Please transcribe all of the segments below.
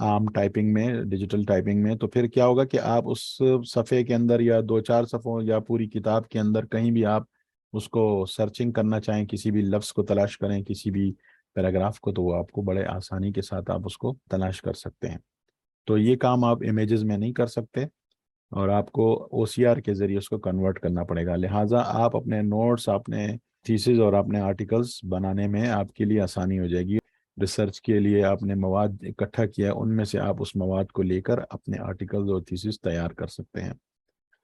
عام ٹائپنگ میں، digital typing میں، تو پھر کیا ہوگا کہ آپ اس صفحے کے اندر یا 2-4 صفحوں یا پوری کتاب کے اندر کہیں بھی آپ اس کو سرچنگ کرنا چاہیں، کسی بھی لفظ کو تلاش کریں، کسی بھی پیراگراف کو، تو وہ آپ کو بڑے آسانی کے ساتھ آپ اس کو تلاش کر سکتے ہیں۔ تو یہ کام آپ امیجز میں نہیں کر سکتے، اور آپ کو او سی آر کے ذریعے اس کو کنورٹ کرنا پڑے گا، لہٰذا آپ اپنے نوٹس، اپنے تھیسز اور اپنے آرٹیکلس بنانے میں آپ کے لیے آسانی ہو جائے گی۔ ریسرچ کے لیے آپ نے مواد اکٹھا کیا ہے، ان میں سے آپ اس مواد کو لے کر اپنے آرٹیکلز اور تھیسز تیار کر سکتے ہیں۔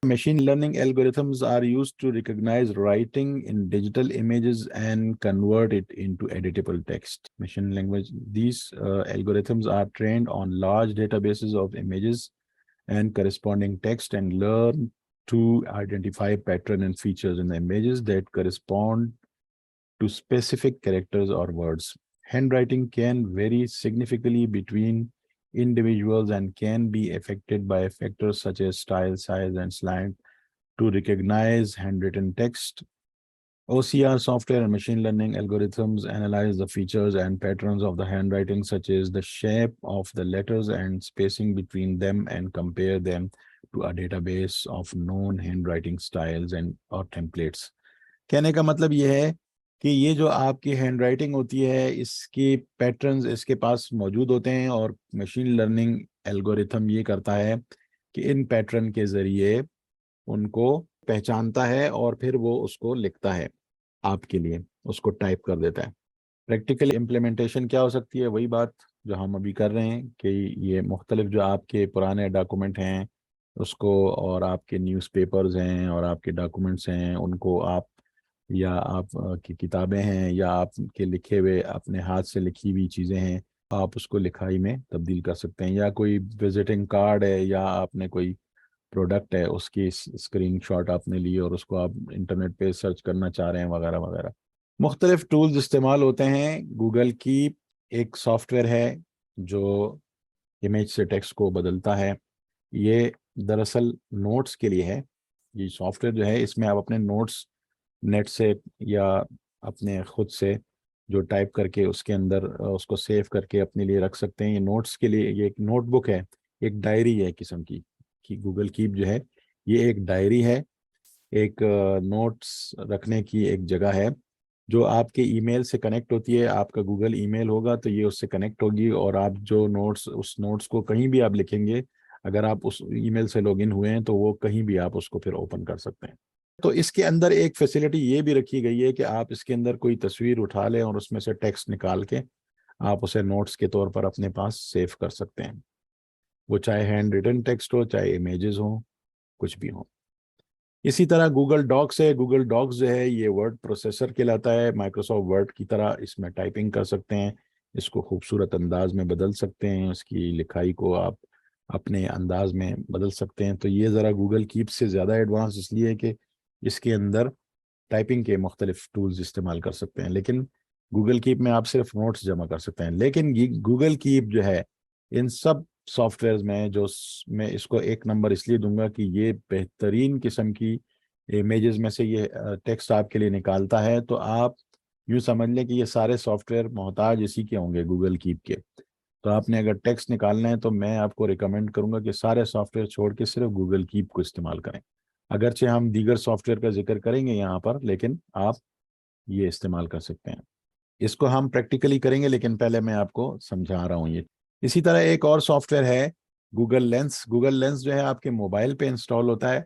Machine learning algorithms are used to recognize writing in digital images and convert it into editable text. Machine language, these algorithms are trained on large databases of images and corresponding text and learn to identify pattern and features in the images that correspond to specific characters or words. Handwriting can vary significantly between individuals and can be affected by factors such as style, size, and slant. To recognize handwritten text, OCR software and machine learning algorithms analyze the features and patterns of the handwriting, such as the shape of the letters and spacing between them, and compare them to a database of known handwriting styles and or templates. کہنے کا مطلب یہ ہے کہ یہ جو آپ کی ہینڈ رائٹنگ ہوتی ہے، اس کی پیٹرنز اس کے پاس موجود ہوتے ہیں، اور مشین لرننگ الگوریتھم یہ کرتا ہے کہ ان پیٹرن کے ذریعے ان کو پہچانتا ہے اور پھر وہ اس کو لکھتا ہے آپ کے لیے، اس کو ٹائپ کر دیتا ہے۔ پریکٹیکل امپلیمنٹیشن کیا ہو سکتی ہے؟ وہی بات جو ہم ابھی کر رہے ہیں کہ یہ مختلف جو آپ کے پرانے ڈاکومنٹ ہیں اس کو، اور آپ کے نیوز پیپرز ہیں اور آپ کے ڈاکومنٹس ہیں، ان کو آپ، یا آپ کی کتابیں ہیں، یا آپ کے لکھے ہوئے اپنے ہاتھ سے لکھی ہوئی چیزیں ہیں، آپ اس کو لکھائی میں تبدیل کر سکتے ہیں، یا کوئی وزٹنگ کارڈ ہے، یا آپ نے کوئی پروڈکٹ ہے اس کی اسکرین شاٹ آپ نے لی اور اس کو آپ انٹرنیٹ پہ سرچ کرنا چاہ رہے ہیں، وغیرہ وغیرہ۔ مختلف ٹولز استعمال ہوتے ہیں۔ گوگل کیپ ایک سافٹ ویئر ہے جو امیج سے ٹیکسٹ کو بدلتا ہے۔ یہ دراصل نوٹس کے لیے ہے۔ یہ سافٹ ویئر جو ہے، اس میں آپ اپنے نوٹس نیٹ سے یا اپنے خود سے جو ٹائپ کر کے اس کے اندر اس کو سیو کر کے اپنے لیے رکھ سکتے ہیں۔ یہ نوٹس کے لیے، یہ ایک نوٹ بک ہے، ایک ڈائری ہے قسم کی، کہ گوگل کیپ جو ہے یہ ایک ڈائری ہے، ایک نوٹس رکھنے کی ایک جگہ ہے جو آپ کے ای میل سے کنیکٹ ہوتی ہے۔ آپ کا گوگل ای میل ہوگا تو یہ اس سے کنیکٹ ہوگی، اور آپ جو نوٹس، اس نوٹس کو کہیں بھی آپ لکھیں گے، اگر آپ اس ای میل سے لاگ ان ہوئے ہیں تو وہ کہیں بھی آپ اس کو پھر اوپن کر سکتے ہیں۔ تو اس کے اندر ایک فیسلٹی یہ بھی رکھی گئی ہے کہ آپ اس کے اندر کوئی تصویر اٹھا لیں اور اس میں سے ٹیکسٹ نکال کے آپ اسے نوٹس کے طور پر اپنے پاس سیو کر سکتے ہیں، وہ چاہے ہینڈ ریٹن ٹیکسٹ ہو، چاہے امیجز ہوں، کچھ بھی ہوں۔ اسی طرح گوگل ڈاکس ہے۔ گوگل ڈاکس جو ہے یہ ورڈ پروسیسر کہلاتا ہے، مائکروسافٹ ورڈ کی طرح اس میں ٹائپنگ کر سکتے ہیں، اس کو خوبصورت انداز میں بدل سکتے ہیں، اس کی لکھائی کو آپ اپنے انداز میں بدل سکتے ہیں۔ تو یہ ذرا گوگل کیپ سے زیادہ ایڈوانس اس لیے کہ اس کے اندر ٹائپنگ کے مختلف ٹولز استعمال کر سکتے ہیں، لیکن گوگل کیپ میں آپ صرف نوٹس جمع کر سکتے ہیں۔ لیکن گوگل کیپ جو ہے ان سب سافٹ ویئرز میں، جو میں اس کو ایک نمبر اس لیے دوں گا کہ یہ بہترین قسم کی امیجز میں سے یہ ٹیکسٹ آپ کے لیے نکالتا ہے۔ تو آپ یوں سمجھ لیں کہ یہ سارے سافٹ ویئر محتاج اسی کے ہوں گے، گوگل کیپ کے۔ تو آپ نے اگر ٹیکسٹ نکالنا ہے تو میں آپ کو ریکمینڈ کروں گا کہ سارے سافٹ ویئر چھوڑ کے صرف گوگل کیپ کو استعمال کریں۔ اگرچہ ہم دیگر سافٹ ویئر کا ذکر کریں گے یہاں پر، لیکن آپ یہ استعمال کر سکتے ہیں۔ اس کو ہم پریکٹیکلی کریں گے، لیکن پہلے میں آپ کو سمجھا رہا ہوں یہ۔ اسی طرح ایک اور سافٹ ویئر ہے گوگل لینس۔ گوگل لینس جو ہے آپ کے موبائل پہ انسٹال ہوتا ہے،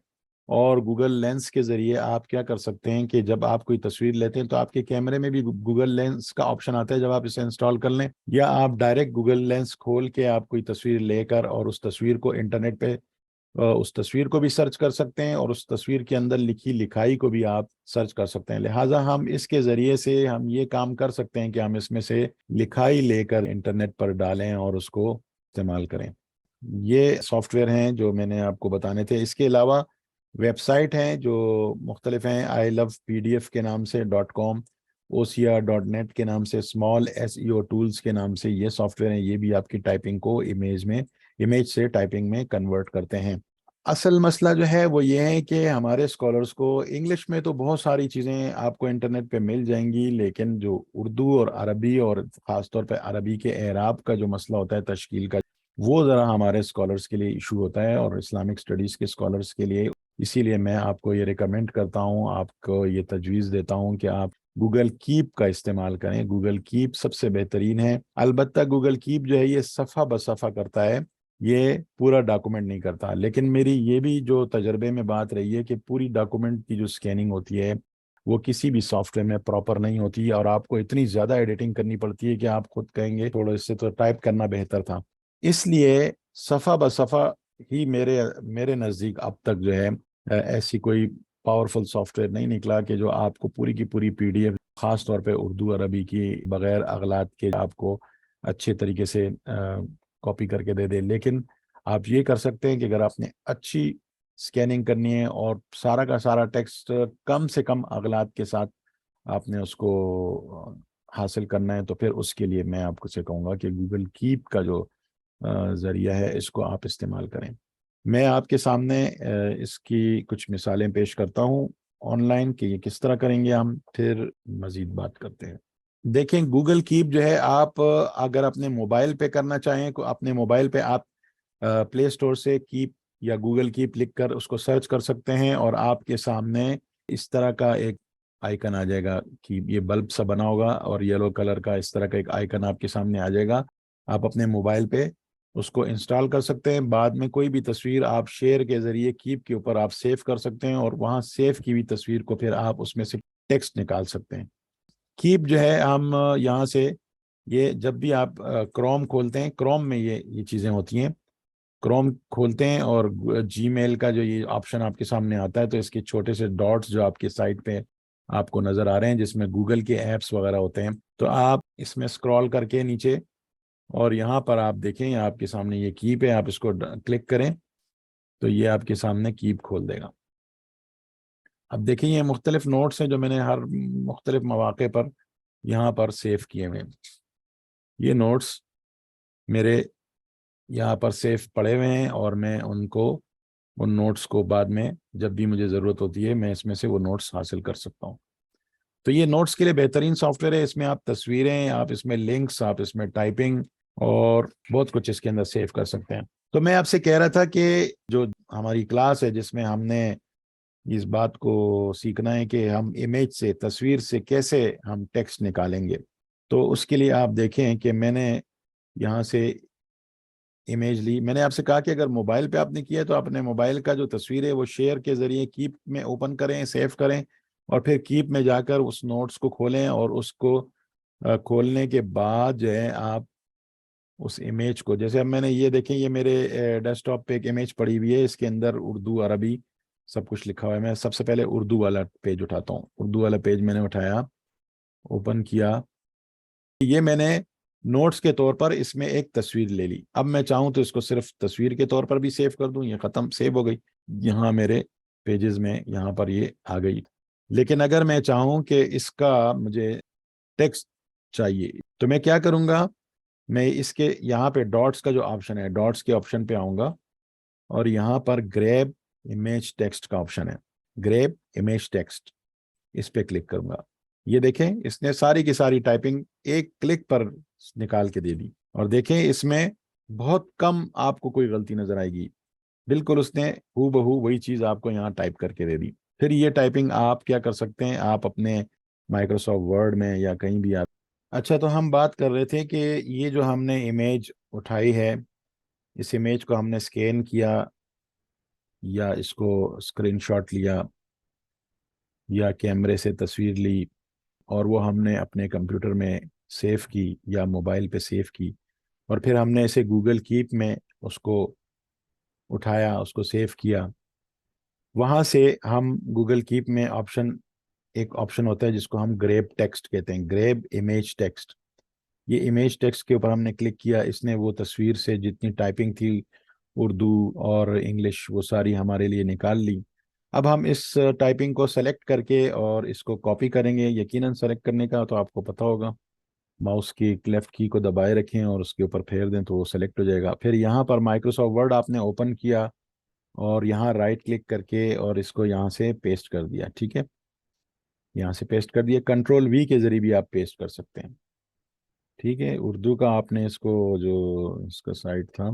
اور گوگل لینس کے ذریعے آپ کیا کر سکتے ہیں کہ جب آپ کوئی تصویر لیتے ہیں تو آپ کے کیمرے میں بھی گوگل لینس کا آپشن آتا ہے جب آپ اسے انسٹال کر لیں، یا آپ ڈائریکٹ گوگل لینس کھول کے آپ کوئی تصویر لے کر اور اس تصویر کو انٹرنیٹ پہ اس تصویر کو بھی سرچ کر سکتے ہیں، اور اس تصویر کے اندر لکھی لکھائی کو بھی آپ سرچ کر سکتے ہیں۔ لہٰذا ہم اس کے ذریعے سے ہم یہ کام کر سکتے ہیں کہ ہم اس میں سے لکھائی لے کر انٹرنیٹ پر ڈالیں اور اس کو استعمال کریں۔ یہ سافٹ ویئر ہیں جو میں نے آپ کو بتانے تھے۔ اس کے علاوہ ویب سائٹ ہیں جو مختلف ہیں، آئی لو PDF کے نام سے .com، OCR.net کے نام سے، اسمال SEO ٹولز کے نام سے یہ سافٹ ویئر ہیں۔ یہ بھی آپ کی ٹائپنگ کو امیج سے ٹائپنگ میں کنورٹ کرتے ہیں۔ اصل مسئلہ جو ہے وہ یہ ہے کہ ہمارے اسکالرس کو انگلش میں تو بہت ساری چیزیں آپ کو انٹرنیٹ پہ مل جائیں گی، لیکن جو اردو اور عربی، اور خاص طور پہ عربی کے اعراب کا جو مسئلہ ہوتا ہے، تشکیل کا، وہ ذرا ہمارے اسکالرس کے لیے ایشو ہوتا ہے اور اسلامک اسٹڈیز کے اسکالرس کے لیے. اسی لیے میں آپ کو یہ ریکمینڈ کرتا ہوں, آپ کو یہ تجویز دیتا ہوں کہ آپ گوگل کیپ کا استعمال کریں. گوگل کیپ سب سے بہترین ہے. البتہ گوگل کیپ جو ہے یہ صفحہ بصفحہ کرتا ہے, یہ پورا ڈاکومنٹ نہیں کرتا. لیکن میری یہ بھی جو تجربے میں بات رہی ہے کہ پوری ڈاکومنٹ کی جو اسکیننگ ہوتی ہے وہ کسی بھی سافٹ ویئر میں پراپر نہیں ہوتی, اور آپ کو اتنی زیادہ ایڈیٹنگ کرنی پڑتی ہے کہ آپ خود کہیں گے تھوڑا اس سے تو ٹائپ کرنا بہتر تھا. اس لیے صفحہ بصفحہ ہی میرے نزدیک اب تک جو ہے ایسی کوئی پاورفل سافٹ ویئر نہیں نکلا کہ جو آپ کو پوری کی پوری پی ڈی ایف, خاص طور پہ اردو عربی کی بغیر اغلاط کے, آپ کو اچھے طریقے سے کاپی کر کے دے دے. لیکن آپ یہ کر سکتے ہیں کہ اگر آپ نے اچھی اسکیننگ کرنی ہے اور سارا کا سارا ٹیکسٹ کم سے کم اغلاط کے ساتھ آپ نے اس کو حاصل کرنا ہے, تو پھر اس کے لیے میں آپ کو سے کہوں گا کہ گوگل کیپ کا جو ذریعہ ہے اس کو آپ استعمال کریں. میں آپ کے سامنے اس کی کچھ مثالیں پیش کرتا ہوں آن لائن کہ یہ کس طرح کریں گے, ہم پھر مزید بات کرتے ہیں. دیکھیں گوگل کیپ جو ہے, آپ اگر اپنے موبائل پہ کرنا چاہیں تو اپنے موبائل پہ آپ پلے اسٹور سے کیپ یا گوگل کیپ لکھ کر اس کو سرچ کر سکتے ہیں, اور آپ کے سامنے اس طرح کا ایک آئیکن آ جائے گا کہ یہ بلب سا بنا ہوگا اور یلو کلر کا اس طرح کا ایک آئیکن آپ کے سامنے آ جائے گا. آپ اپنے موبائل پہ اس کو انسٹال کر سکتے ہیں. بعد میں کوئی بھی تصویر آپ شیئر کے ذریعے کیپ کے اوپر آپ سیو کر سکتے ہیں, اور وہاں سیو کی ہوئی تصویر کو پھر آپ اس میں سے ٹیکسٹ نکال سکتے ہیں. کیپ جو ہے ہم یہاں سے, یہ جب بھی آپ کروم کھولتے ہیں, کروم میں یہ چیزیں ہوتی ہیں. کروم کھولتے ہیں اور جی میل کا جو یہ آپشن آپ کے سامنے آتا ہے, تو اس کے چھوٹے سے ڈاٹس جو آپ کے سائٹ پہ آپ کو نظر آ رہے ہیں جس میں گوگل کے ایپس وغیرہ ہوتے ہیں, تو آپ اس میں اسکرول کر کے نیچے, اور یہاں پر آپ دیکھیں آپ کے سامنے یہ کیپ ہے, آپ اس کو کلک کریں تو یہ آپ کے سامنے کیپ کھول دے گا. اب دیکھیں یہ مختلف نوٹس ہیں جو میں نے ہر مختلف مواقع پر یہاں پر سیو کیے ہوئے ہیں. یہ نوٹس میرے یہاں پر سیو پڑے ہوئے ہیں, اور میں ان نوٹس کو بعد میں جب بھی مجھے ضرورت ہوتی ہے میں اس میں سے وہ نوٹس حاصل کر سکتا ہوں. تو یہ نوٹس کے لیے بہترین سافٹ ویئر ہے. اس میں آپ تصویریں, آپ اس میں لنکس, آپ اس میں ٹائپنگ اور بہت کچھ اس کے اندر سیو کر سکتے ہیں. تو میں آپ سے کہہ رہا تھا کہ جو ہماری کلاس ہے جس میں ہم نے اس بات کو سیکھنا ہے کہ ہم امیج سے, تصویر سے کیسے ہم ٹیکسٹ نکالیں گے, تو اس کے لیے آپ دیکھیں کہ میں نے یہاں سے امیج لی. میں نے آپ سے کہا کہ اگر موبائل پہ آپ نے کیا تو اپنے موبائل کا جو تصویر ہے وہ شیئر کے ذریعے کیپ میں اوپن کریں, سیو کریں, اور پھر کیپ میں جا کر اس نوٹس کو کھولیں, اور اس کو کھولنے کے بعد جو ہے آپ اس امیج کو, جیسے اب میں نے یہ دیکھیں یہ میرے ڈیسک ٹاپ پہ ایک امیج پڑی ہوئی ہے, اس کے اندر اردو عربی سب کچھ لکھا ہوا ہے. میں سب سے پہلے اردو والا پیج اٹھاتا ہوں. اردو والا پیج میں نے اٹھایا, اوپن کیا, یہ میں نے نوٹس کے طور پر اس میں ایک تصویر لے لی. اب میں چاہوں تو اس کو صرف تصویر کے طور پر بھی سیو کر دوں, یہ ختم, سیو ہو گئی یہاں میرے پیجز میں, یہاں پر یہ آ گئی. لیکن اگر میں چاہوں کہ اس کا مجھے ٹیکسٹ چاہیے تو میں کیا کروں گا, میں اس کے یہاں پہ ڈاٹس کا جو آپشن ہے, ڈاٹس کے آپشن پہ آؤں گا, اور یہاں پر گریب امیج ٹیکسٹ کا آپشن ہے, گریب امیج ٹیکسٹ, اس پہ کلک کروں گا. یہ دیکھیں اس نے ساری کی ساری ٹائپنگ ایک کلک پر نکال کے دے دی, اور دیکھیں اس میں بہت کم آپ کو کوئی غلطی نظر آئے گی. بالکل اس نے ہو بہو وہی چیز آپ کو یہاں ٹائپ کر کے دے دی. پھر یہ ٹائپنگ آپ کیا کر سکتے ہیں, آپ اپنے مائکروسافٹ ورڈ میں یا کہیں بھی آپ. اچھا, تو ہم بات کر رہے تھے کہ یہ جو ہم نے امیج اٹھائی ہے, اس امیج کو ہم نے اسکین کیا یا اس کو اسکرین شاٹ لیا یا کیمرے سے تصویر لی, اور وہ ہم نے اپنے کمپیوٹر میں سیو کی یا موبائل پہ سیو کی, اور پھر ہم نے اسے گوگل کیپ میں اس کو اٹھایا, اس کو سیو کیا. وہاں سے ہم گوگل کیپ میں ایک آپشن ہوتا ہے جس کو ہم گریب ٹیکسٹ کہتے ہیں, گریب امیج ٹیکسٹ. یہ امیج ٹیکسٹ کے اوپر ہم نے کلک کیا, اس نے وہ تصویر سے جتنی ٹائپنگ تھی اردو اور انگلش وہ ساری ہمارے لیے نکال لی. اب ہم اس ٹائپنگ کو سلیکٹ کر کے اور اس کو کاپی کریں گے. یقیناً سلیکٹ کرنے کا تو آپ کو پتہ ہوگا, ماؤس کی لیفٹ کی کو دبائے رکھیں اور اس کے اوپر پھیر دیں تو وہ سلیکٹ ہو جائے گا. پھر یہاں پر مائکروسافٹ ورڈ آپ نے اوپن کیا اور یہاں رائٹ کلک کر کے اور اس کو یہاں سے پیسٹ کر دیا. ٹھیک ہے, یہاں سے پیسٹ کر دیا, کنٹرول وی کے ذریعے بھی آپ پیسٹ کر سکتے ہیں. ٹھیک ہے، اردو کا آپ نے اس کو جو اس کا سائٹ تھا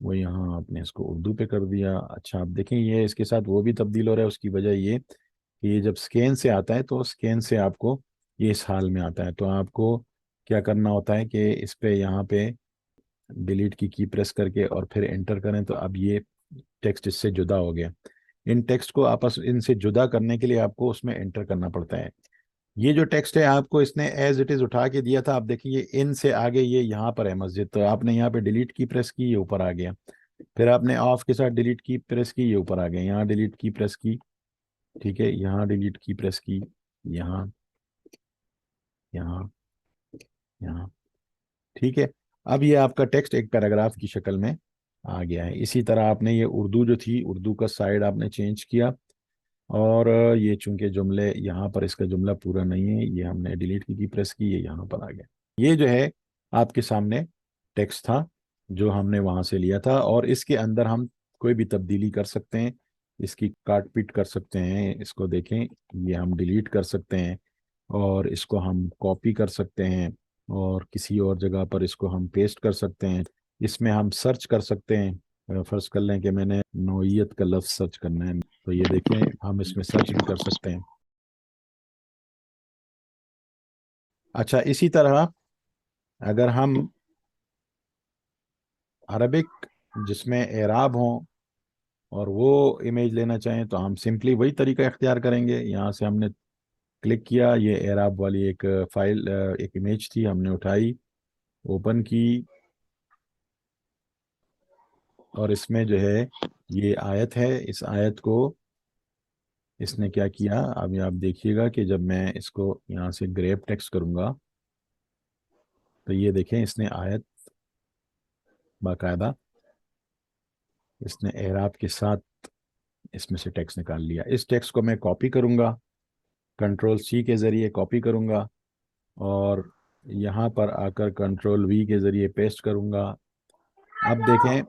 وہ یہاں آپ نے اس کو اردو پہ کر دیا۔ اچھا آپ دیکھیں یہ اس کے ساتھ وہ بھی تبدیل ہو رہا ہے، اس کی وجہ یہ کہ یہ جب اسکین سے آتا ہے تو اسکین سے آپ کو یہ اس حال میں آتا ہے، تو آپ کو کیا کرنا ہوتا ہے کہ اس پہ یہاں پہ ڈیلیٹ کی پریس کر کے اور پھر انٹر کریں تو اب یہ ٹیکسٹ اس سے جدا ہو گیا۔ ان ٹیکسٹ کو آپس ان سے جدا کرنے کے لیے آپ کو اس میں انٹر کرنا پڑتا ہے۔ یہ جو ٹیکسٹ ہے آپ کو اس نے ایز اٹ از اٹھا کے دیا تھا، آپ دیکھیں یہ ان سے آگے یہ یہاں پر ہے مسجد، تو آپ نے یہاں پہ ڈیلیٹ کی پریس کی، یہ اوپر آ گیا۔ پھر آپ نے آف کے ساتھ ڈیلیٹ کی پریس کی، یہ اوپر آ گیا۔ یہاں ڈیلیٹ کی پریس کی، ٹھیک ہے، یہاں ڈیلیٹ کی پریس کی، یہاں، یہاں، یہاں، ٹھیک ہے۔ اب یہ آپ کا ٹیکسٹ ایک پیراگراف کی شکل میں آ گیا ہے۔ اسی طرح آپ نے یہ اردو جو تھی، اردو کا سائڈ آپ نے چینج کیا، اور یہ چونکہ جملے یہاں پر اس کا جملہ پورا نہیں ہے، یہ ہم نے ڈیلیٹ کی پریس کی، یہ یہاں پر آ گیا۔ یہ جو ہے آپ کے سامنے ٹیکسٹ تھا جو ہم نے وہاں سے لیا تھا، اور اس کے اندر ہم کوئی بھی تبدیلی کر سکتے ہیں، اس کی کاٹ پیٹ کر سکتے ہیں، اس کو دیکھیں یہ ہم ڈیلیٹ کر سکتے ہیں، اور اس کو ہم کاپی کر سکتے ہیں، اور کسی اور جگہ پر اس کو ہم پیسٹ کر سکتے ہیں۔ اس میں ہم سرچ کر سکتے ہیں، فرض کر لیں کہ میں نے نوعیت کا لفظ سرچ کرنا ہے، تو یہ دیکھیں ہم اس میں سرچ بھی کر سکتے ہیں۔ اچھا اسی طرح اگر ہم عربک جس میں اعراب ہوں اور وہ امیج لینا چاہیں تو ہم سمپلی وہی طریقہ اختیار کریں گے۔ یہاں سے ہم نے کلک کیا، یہ اعراب والی ایک فائل ایک امیج تھی، ہم نے اٹھائی، اوپن کی، اور اس میں جو ہے یہ آیت ہے، اس آیت کو اس نے کیا کیا، اب آپ دیکھیے گا کہ جب میں اس کو یہاں سے گریپ ٹیکسٹ کروں گا تو یہ دیکھیں اس نے آیت باقاعدہ اس نے اعراب کے ساتھ اس میں سے ٹیکسٹ نکال لیا۔ اس ٹیکسٹ کو میں کاپی کروں گا، کنٹرول سی کے ذریعے کاپی کروں گا، اور یہاں پر آ کر کنٹرول وی کے ذریعے پیسٹ کروں گا۔ اب دیکھیں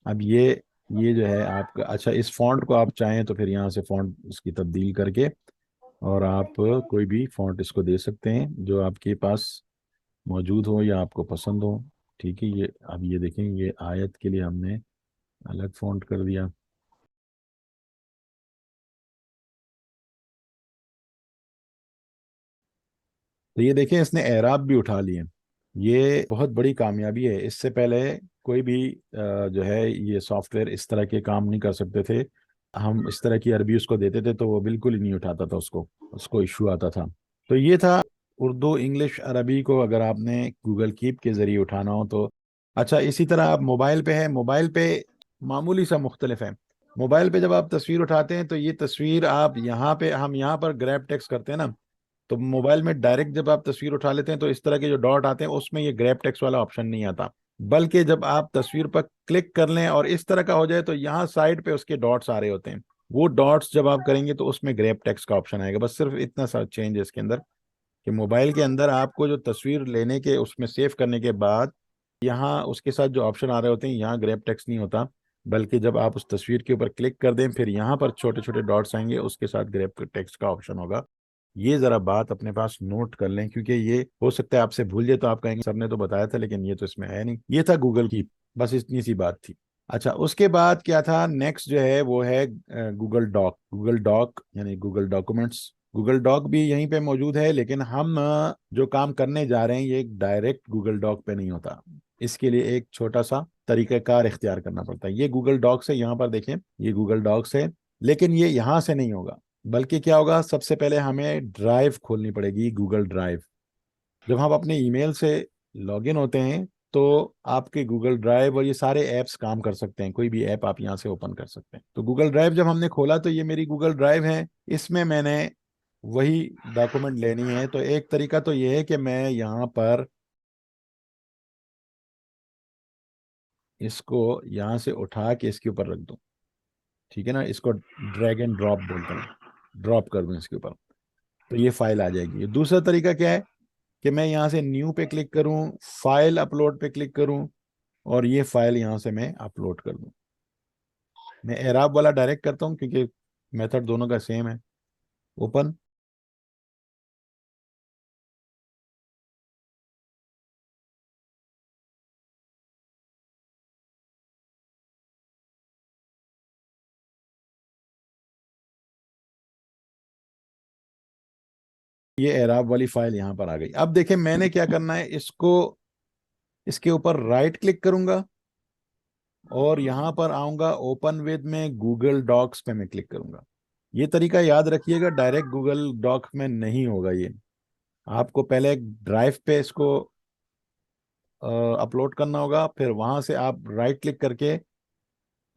اب یہ جو ہے آپ کا، اچھا اس فونٹ کو آپ چاہیں تو پھر یہاں سے فونٹ اس کی تبدیل کر کے اور آپ کوئی بھی فونٹ اس کو دے سکتے ہیں جو آپ کے پاس موجود ہو یا آپ کو پسند ہو، ٹھیک ہے۔ یہ اب یہ دیکھیں یہ آیت کے لیے ہم نے الگ فونٹ کر دیا۔ تو یہ دیکھیں اس نے اعراب بھی اٹھا لیے، یہ بہت بڑی کامیابی ہے۔ اس سے پہلے کوئی بھی جو ہے یہ سافٹ ویئر اس طرح کے کام نہیں کر سکتے تھے، ہم اس طرح کی عربی اس کو دیتے تھے تو وہ بالکل ہی نہیں اٹھاتا تھا، اس کو ایشو آتا تھا۔ تو یہ تھا اردو انگلش عربی کو اگر آپ نے گوگل کیپ کے ذریعے اٹھانا ہو تو۔ اچھا اسی طرح آپ موبائل پہ ہے، موبائل پہ معمولی سا مختلف ہے۔ موبائل پہ جب آپ تصویر اٹھاتے ہیں تو یہ تصویر آپ یہاں پہ، ہم یہاں پر گریب ٹیکسٹ کرتے ہیں نا، تو موبائل میں ڈائریکٹ جب آپ تصویر اٹھا لیتے ہیں تو اس طرح کے جو ڈاٹ آتے ہیں اس میں یہ گریب ٹیکسٹ والا آپشن نہیں آتا، بلکہ جب آپ تصویر پر کلک کر لیں اور اس طرح کا ہو جائے تو یہاں سائڈ پہ اس کے ڈاٹس آ رہے ہوتے ہیں، وہ ڈاٹس جب آپ کریں گے تو اس میں گریب ٹیکسٹ کا آپشن آئے گا۔ بس صرف اتنا سا چینج ہے اس کے اندر کہ موبائل کے اندر آپ کو جو تصویر لینے کے اس میں سیو کرنے کے بعد یہاں اس کے ساتھ جو آپشن آ رہے ہوتے ہیں یہاں گریب ٹیکسٹ نہیں ہوتا، بلکہ جب آپ اس تصویر کے اوپر کلک کر دیں پھر یہاں پر چھوٹے چھوٹے ڈاٹس آئیں گے، اس کے ساتھ گریب ٹیکسٹ کا آپشن ہوگا۔ یہ ذرا بات اپنے پاس نوٹ کر لیں کیونکہ یہ ہو سکتا ہے آپ سے بھول جائے تو آپ کہیں گے سر نے تو بتایا تھا لیکن یہ تو اس میں ہے نہیں۔ یہ تھا گوگل کی، بس اتنی سی بات تھی۔ اچھا اس کے بعد کیا تھا نیکسٹ جو ہے وہ ہے گوگل ڈاک۔ گوگل ڈاک یعنی گوگل ڈاکومنٹس، گوگل ڈاک بھی یہیں پہ موجود ہے، لیکن ہم جو کام کرنے جا رہے ہیں یہ ڈائریکٹ گوگل ڈاک پہ نہیں ہوتا، اس کے لیے ایک چھوٹا سا طریقہ کار اختیار کرنا پڑتا ہے۔ یہ گوگل ڈاکس ہے، یہاں پر دیکھیں یہ گوگل ڈاکس ہے، لیکن یہ یہاں سے نہیں ہوگا، بلکہ کیا ہوگا سب سے پہلے ہمیں ڈرائیو کھولنی پڑے گی، گوگل ڈرائیو۔ جب ہم اپنے ای میل سے لاگ ان ہوتے ہیں تو آپ کے گوگل ڈرائیو اور یہ سارے ایپس کام کر سکتے ہیں، کوئی بھی ایپ آپ یہاں سے اوپن کر سکتے ہیں۔ تو گوگل ڈرائیو جب ہم نے کھولا تو یہ میری گوگل ڈرائیو ہے، اس میں میں نے وہی ڈاکومنٹ لینی ہے۔ تو ایک طریقہ تو یہ ہے کہ میں یہاں پر اس کو یہاں سے اٹھا کے اس کے اوپر رکھ دوں، ٹھیک ہے نا، اس کو ڈریگ اینڈ ڈراپ بولتے ہیں، ڈراپ کر دوں اس کے اوپر تو یہ فائل آ جائے گی۔ دوسرا طریقہ کیا ہے کہ میں یہاں سے نیو پہ کلک کروں، فائل اپلوڈ پہ کلک کروں اور یہ فائل یہاں سے میں اپلوڈ کر دوں۔ میں اعراب والا ڈائریکٹ کرتا ہوں کیونکہ میتھڈ دونوں کا سیم ہے۔ اوپن، یہ اعراب والی فائل یہاں پر آ گئی. اب دیکھیں میں نے کیا کرنا ہے, اس کے اوپر رائٹ کلک کروں گا اور یہاں پر آؤں گا اوپن ود میں گوگل ڈاکس پہ میں کلک کروں گا. یہ طریقہ یاد رکھیے گا, ڈائریکٹ گوگل ڈاک میں نہیں ہوگا. یہ آپ کو پہلے ڈرائیو پہ اس کو اپلوڈ کرنا ہوگا, پھر وہاں سے آپ رائٹ کلک کر کے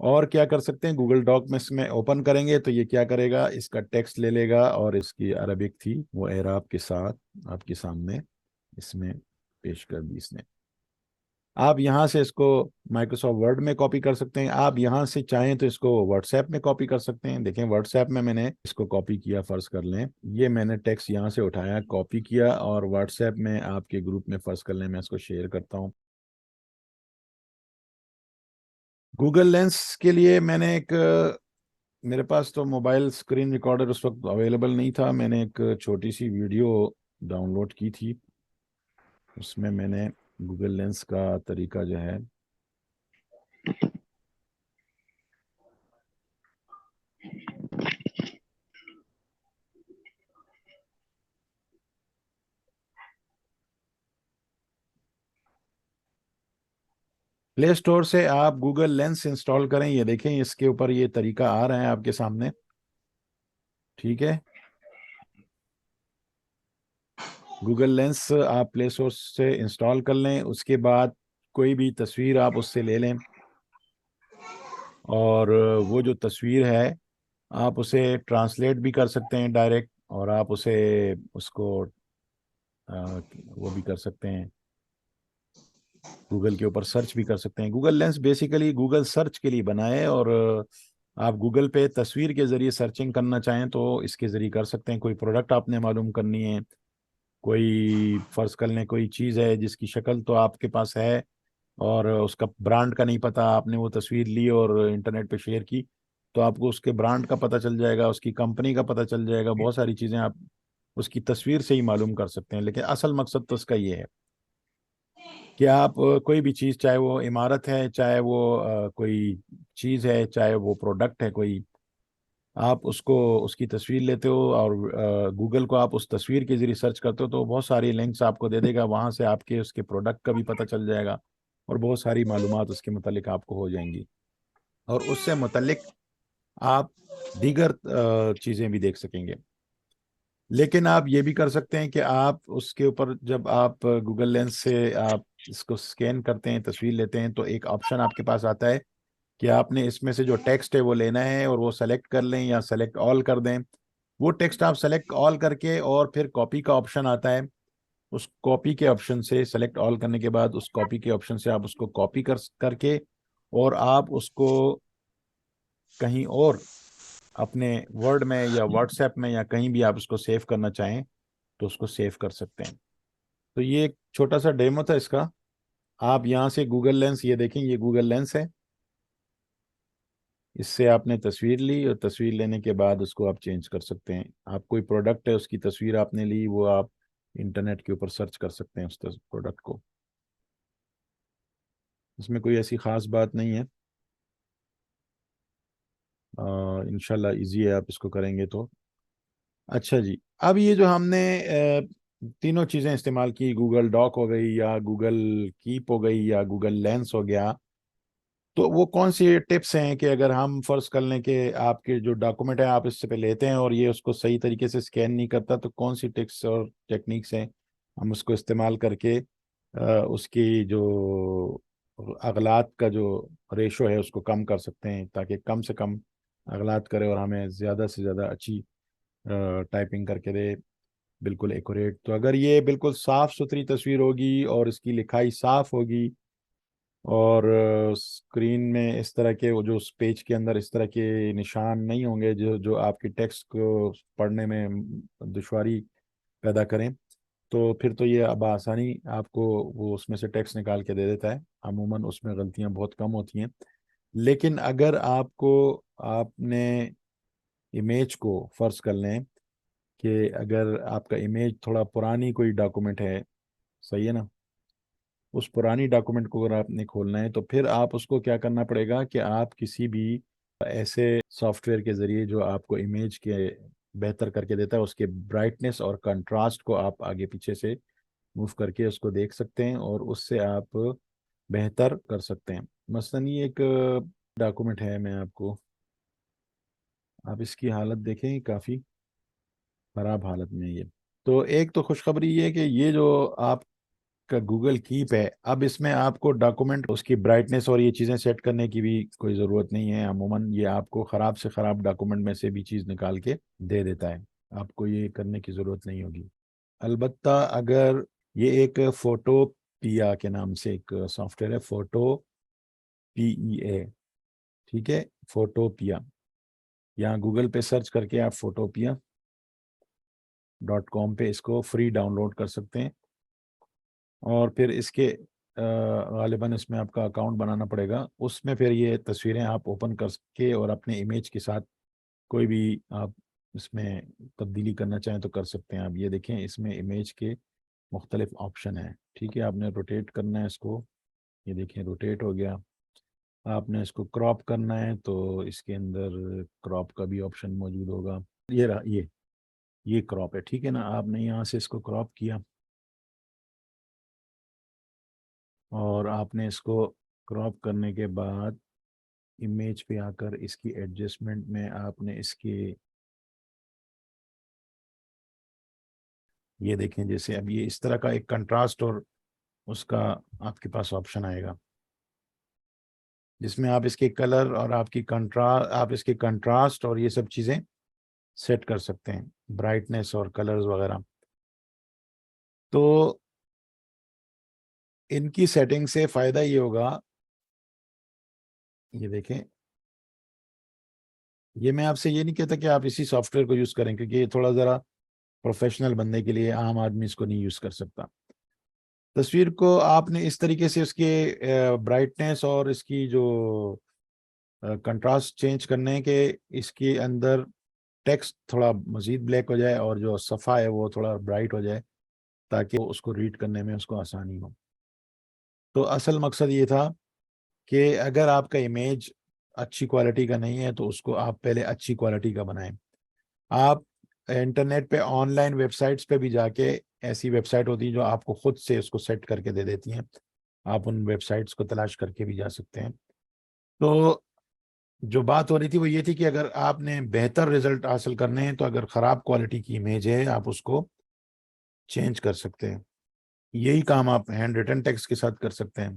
اور کیا کر سکتے ہیں, گوگل ڈاک میں اس میں اوپن کریں گے تو یہ کیا کرے گا, اس کا ٹیکسٹ لے لے گا اور اس کی عربک تھی وہ اعراب کے ساتھ آپ کے سامنے اس میں پیش کر دی اس نے. آپ یہاں سے اس کو مائکروسافٹ ورڈ میں کاپی کر سکتے ہیں, آپ یہاں سے چاہیں تو اس کو واٹس ایپ میں کاپی کر سکتے ہیں. دیکھیں واٹس ایپ میں نے اس کو کاپی کیا, فرض کر لیں یہ میں نے ٹیکسٹ یہاں سے اٹھایا, کاپی کیا, اور واٹس ایپ میں آپ کے گروپ میں فرض کر لیں میں اس کو شیئر کرتا ہوں. گوگل لینس کے لیے میں نے میرے پاس تو موبائل اسکرین ریکارڈر اس وقت اویلیبل نہیں تھا, میں نے ایک چھوٹی سی ویڈیو ڈاؤن لوڈ کی تھی, اس میں نے گوگل لینس کا طریقہ جو ہے پلے اسٹور سے آپ گوگل لینس انسٹال کریں. یہ دیکھیں اس کے اوپر یہ طریقہ آ رہا ہے آپ کے سامنے, ٹھیک ہے. گوگل لینس آپ پلے اسٹور سے انسٹال کر لیں, اس کے بعد کوئی بھی تصویر آپ اس سے لے لیں, اور وہ جو تصویر ہے آپ اسے ٹرانسلیٹ بھی کر سکتے ہیں ڈائریکٹ, اور آپ اس کو وہ بھی کر سکتے ہیں, گوگل کے اوپر سرچ بھی کر سکتے ہیں. Google lens basically Google search کے لیے بنا ہے, اور آپ گوگل پہ تصویر کے ذریعے سرچنگ کرنا چاہیں تو اس کے ذریعے کر سکتے ہیں. کوئی پروڈکٹ آپ نے معلوم کرنی ہے, کوئی فرض کر لیں کوئی چیز ہے جس کی شکل تو آپ کے پاس ہے اور اس کا برانڈ کا نہیں پتا, آپ نے وہ تصویر لی اور انٹرنیٹ پہ شیئر کی تو آپ کو اس کے برانڈ کا پتہ چل جائے گا, اس کی کمپنی کا پتہ چل جائے گا, بہت ساری چیزیں آپ اس کی تصویر سے ہی معلوم کر سکتے ہیں. لیکن اصل مقصد تو اس کا یہ ہے کہ آپ کوئی بھی چیز, چاہے وہ عمارت ہے, چاہے وہ کوئی چیز ہے, چاہے وہ پروڈکٹ ہے کوئی, آپ اس کی تصویر لیتے ہو اور گوگل کو آپ اس تصویر کے ذریعے سرچ کرتے ہو تو بہت ساری لنکس آپ کو دے دے گا, وہاں سے آپ کے اس کے پروڈکٹ کا بھی پتہ چل جائے گا اور بہت ساری معلومات اس کے متعلق آپ کو ہو جائیں گی, اور اس سے متعلق آپ دیگر چیزیں بھی دیکھ سکیں گے. لیکن آپ یہ بھی کر سکتے ہیں کہ آپ اس کے اوپر جب آپ گوگل لینس سے آپ اس کو سکین کرتے ہیں, تصویر لیتے ہیں, تو ایک آپشن آپ کے پاس آتا ہے کہ آپ نے اس میں سے جو ٹیکسٹ ہے وہ لینا ہے اور وہ سلیکٹ کر لیں یا سلیکٹ آل کر دیں. وہ ٹیکسٹ آپ سلیکٹ آل کر کے اور پھر کاپی کا آپشن آتا ہے, اس کاپی کے آپشن سے سلیکٹ آل کرنے کے بعد اس کاپی کے آپشن سے آپ اس کو کاپی کر کے اور آپ اس کو کہیں اور اپنے ورڈ میں یا واٹس ایپ میں یا کہیں بھی آپ اس کو سیو کرنا چاہیں تو اس کو سیو کر سکتے ہیں. تو یہ ایک چھوٹا سا ڈیمو تھا اس کا. آپ یہاں سے گوگل لینس, یہ دیکھیں یہ گوگل لینس ہے, اس سے آپ نے تصویر لی اور تصویر لینے کے بعد اس کو آپ چینج کر سکتے ہیں. آپ کوئی پروڈکٹ ہے اس کی تصویر آپ نے لی, وہ آپ انٹرنیٹ کے اوپر سرچ کر سکتے ہیں اس پروڈکٹ کو, اس میں کوئی ایسی خاص بات نہیں ہے, انشاءاللہ ایزی ہے, آپ اس کو کریں گے تو. اچھا جی, اب یہ جو ہم نے تینوں چیزیں استعمال کی, گوگل ڈاک ہو گئی یا گوگل کیپ ہو گئی یا گوگل لینس ہو گیا, تو وہ کون سی ٹپس ہیں کہ اگر ہم فرض کر لیں کہ آپ کے جو ڈاکومنٹ ہے آپ اس سے پہ لیتے ہیں اور یہ اس کو صحیح طریقے سے سکین نہیں کرتا, تو کون سی ٹپس اور ٹیکنیکس ہیں ہم اس کو استعمال کر کے اس کی جو اغلاط کا جو ریشو ہے اس کو کم کر سکتے ہیں, تاکہ کم سے کم اغلاط کرے اور ہمیں زیادہ سے زیادہ اچھی ٹائپنگ کر کے دے, بالکل ایکوریٹ. تو اگر یہ بالکل صاف ستھری تصویر ہوگی اور اس کی لکھائی صاف ہوگی اور اسکرین میں اس طرح کے وہ جو اس پیج کے اندر اس طرح کے نشان نہیں ہوں گے جو آپ کی ٹیکسٹ کو پڑھنے میں دشواری پیدا کریں, تو پھر تو یہ اب آسانی آپ کو وہ اس میں سے ٹیکسٹ نکال کے دے دیتا ہے. عموماً اس میں غلطیاں بہت کم ہوتی ہیں. لیکن اگر آپ نے امیج کو فرض کر لیں کہ اگر آپ کا امیج تھوڑا پرانی کوئی ڈاکومنٹ ہے, صحیح ہے نا, اس پرانی ڈاکومنٹ کو اگر آپ نے کھولنا ہے تو پھر آپ اس کو کیا کرنا پڑے گا کہ آپ کسی بھی ایسے سافٹ ویئر کے ذریعے جو آپ کو امیج کے بہتر کر کے دیتا ہے. اس کے برائٹنس اور کنٹراسٹ کو آپ آگے پیچھے سے موو کر کے اس کو دیکھ سکتے ہیں اور اس سے آپ بہتر کر سکتے ہیں. مثلاً یہ ایک ڈاکومنٹ ہے, میں آپ اس کی حالت دیکھیں, کافی خراب حالت میں یہ. تو ایک تو خوشخبری یہ ہے کہ یہ جو آپ کا گوگل کیپ ہے, اب اس میں آپ کو ڈاکومنٹ اس کی برائٹنس اور یہ چیزیں سیٹ کرنے کی بھی کوئی ضرورت نہیں ہے. عموماً یہ آپ کو خراب سے خراب ڈاکومنٹ میں سے بھی چیز نکال کے دے دیتا ہے, آپ کو یہ کرنے کی ضرورت نہیں ہوگی. البتہ اگر یہ ایک فوٹو پیا کے نام سے ایک سافٹ ویئر ہے, فوٹو PEA, ٹھیک ہے, فوٹو پیا. یہاں گوگل پہ سرچ کر کے آپ photopia.com پہ اس کو فری ڈاؤن لوڈ کر سکتے ہیں. اور پھر اس کے غالباً اس میں آپ کا اکاؤنٹ بنانا پڑے گا. اس میں پھر یہ تصویریں آپ اوپن کر کے اور اپنے امیج کے ساتھ کوئی بھی آپ اس میں تبدیلی کرنا چاہیں تو کر سکتے ہیں. آپ یہ دیکھیں, اس میں امیج کے مختلف آپشن ہیں, ٹھیک ہے. آپ نے روٹیٹ کرنا ہے اس کو, یہ دیکھیں روٹیٹ ہو گیا. آپ نے اس کو کراپ کرنا ہے تو اس کے اندر کراپ کا بھی آپشن موجود ہوگا. یہ رہا, یہ کراپ ہے, ٹھیک ہے نا. آپ نے یہاں سے اس کو کراپ کیا اور آپ نے اس کو کراپ کرنے کے بعد امیج پہ آ کر اس کی ایڈجسٹمنٹ میں آپ نے اس کی یہ دیکھیں, جیسے اب یہ اس طرح کا ایک کنٹراسٹ اور اس کا آپ کے پاس آپشن آئے گا جس میں آپ اس کے کلر اور آپ اس کے کنٹراسٹ اور یہ سب چیزیں سیٹ کر سکتے ہیں, برائٹنس اور کلرز وغیرہ. تو ان کی سیٹنگ سے فائدہ یہ ہوگا, یہ دیکھیں, یہ میں آپ سے یہ نہیں کہتا کہ آپ اسی سافٹ ویئر کو یوز کریں, کیونکہ یہ تھوڑا ذرا پروفیشنل بندے کے لیے, عام آدمی اس کو نہیں یوز کر سکتا. تصویر کو آپ نے اس طریقے سے اس کے برائٹنس اور اس کی جو کنٹراسٹ چینج کرنے کہ اس کے اندر ٹیکسٹ تھوڑا مزید بلیک ہو جائے اور جو صفحہ ہے وہ تھوڑا برائٹ ہو جائے تاکہ اس کو ریڈ کرنے میں اس کو آسانی ہو. تو اصل مقصد یہ تھا کہ اگر آپ کا امیج اچھی کوالٹی کا نہیں ہے تو اس کو آپ پہلے اچھی کوالٹی کا بنائیں. آپ انٹرنیٹ پہ آن لائن ویب سائٹس پہ بھی جا کے, ایسی ویب سائٹ ہوتی ہے جو آپ کو خود سے اس کو سیٹ کر کے دے دیتی ہیں, آپ ان ویب سائٹس کو تلاش کر کے بھی جا سکتے ہیں. تو جو بات ہو رہی تھی وہ یہ تھی کہ اگر آپ نے بہتر رزلٹ حاصل کرنے ہیں تو اگر خراب کوالٹی کی امیج ہے آپ اس کو چینج کر سکتے ہیں. یہی کام آپ ہینڈ ریٹن ٹیکسٹ کے ساتھ کر سکتے ہیں.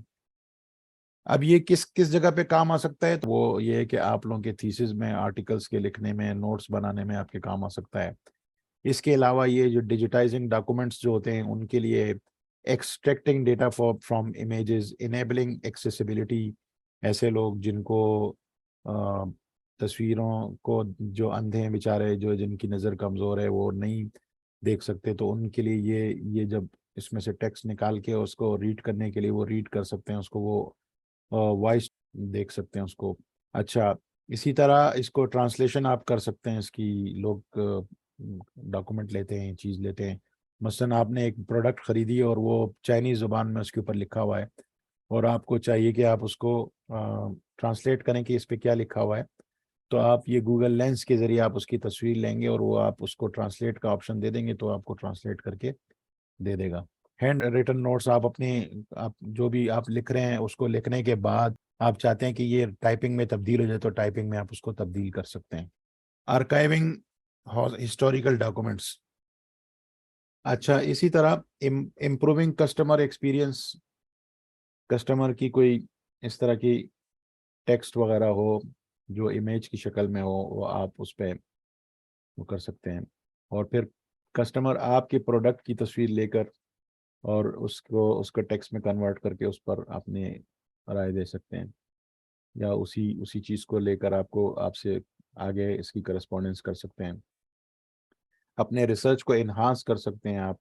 اب یہ کس جگہ پہ کام آ سکتا ہے, تو وہ یہ ہے کہ آپ لوگوں کے تھیسز میں, آرٹیکلس کے لکھنے میں, نوٹس بنانے میں آپ کے کام آ سکتا ہے. اس کے علاوہ یہ جو ڈیجیٹائزنگ ڈاکومنٹس جو ہوتے ہیں ان کے لیے extracting data from images, enabling accessibility, ایسے لوگ جن کو تصویروں کو, جو اندھے ہیں بیچارے, جن کی نظر کمزور ہے, وہ نہیں دیکھ سکتے, تو ان کے لیے یہ جب اس میں سے ٹیکسٹ نکال کے اس کو ریڈ کرنے کے لیے وہ ریڈ کر سکتے ہیں, اس کو وہ وائس دیکھ سکتے ہیں اس کو. اچھا, اسی طرح اس کو ٹرانسلیشن آپ کر سکتے ہیں. اس کی لوگ ڈاکومنٹ لیتے ہیں, چیز لیتے ہیں, مثلا آپ نے ایک پروڈکٹ خریدی اور وہ چائنیز زبان میں اس کے اوپر لکھا ہوا ہے اور آپ کو چاہیے کہ آپ اس کو ٹرانسلیٹ کریں کہ اس پہ کیا لکھا ہوا ہے, تو آپ یہ گوگل لینس کے ذریعے آپ اس کی تصویر لیں گے اور وہ آپ اس کو ٹرانسلیٹ کا آپشن دے دیں گے تو آپ کو ٹرانسلیٹ کر کے دے دے گا. ہینڈ ریٹن نوٹس آپ جو بھی آپ لکھ رہے ہیں اس کو لکھنے کے بعد آپ چاہتے ہیں کہ یہ ٹائپنگ میں تبدیل ہو جائے تو ٹائپنگ میں آپ اس کو تبدیل کر سکتے ہیں. آرکائیونگ ہسٹوریکل ڈاکومنٹس. اچھا, اسی طرح امپروونگ کسٹمر ایکسپیرئنس, کسٹمر کی کوئی اس طرح کی ٹیکسٹ وغیرہ ہو جو امیج کی شکل میں ہو, وہ آپ اس پہ وہ کر سکتے ہیں. اور پھر کسٹمر آپ کے پروڈکٹ کی تصویر لے کر اور اس کو ٹیکسٹ میں کنورٹ کر کے اس پر اپنے رائے دے سکتے ہیں, یا اسی چیز کو لے کر آپ سے آگے اس کی کرسپونڈنس کر سکتے ہیں. اپنے ریسرچ کو انہانس کر سکتے ہیں آپ.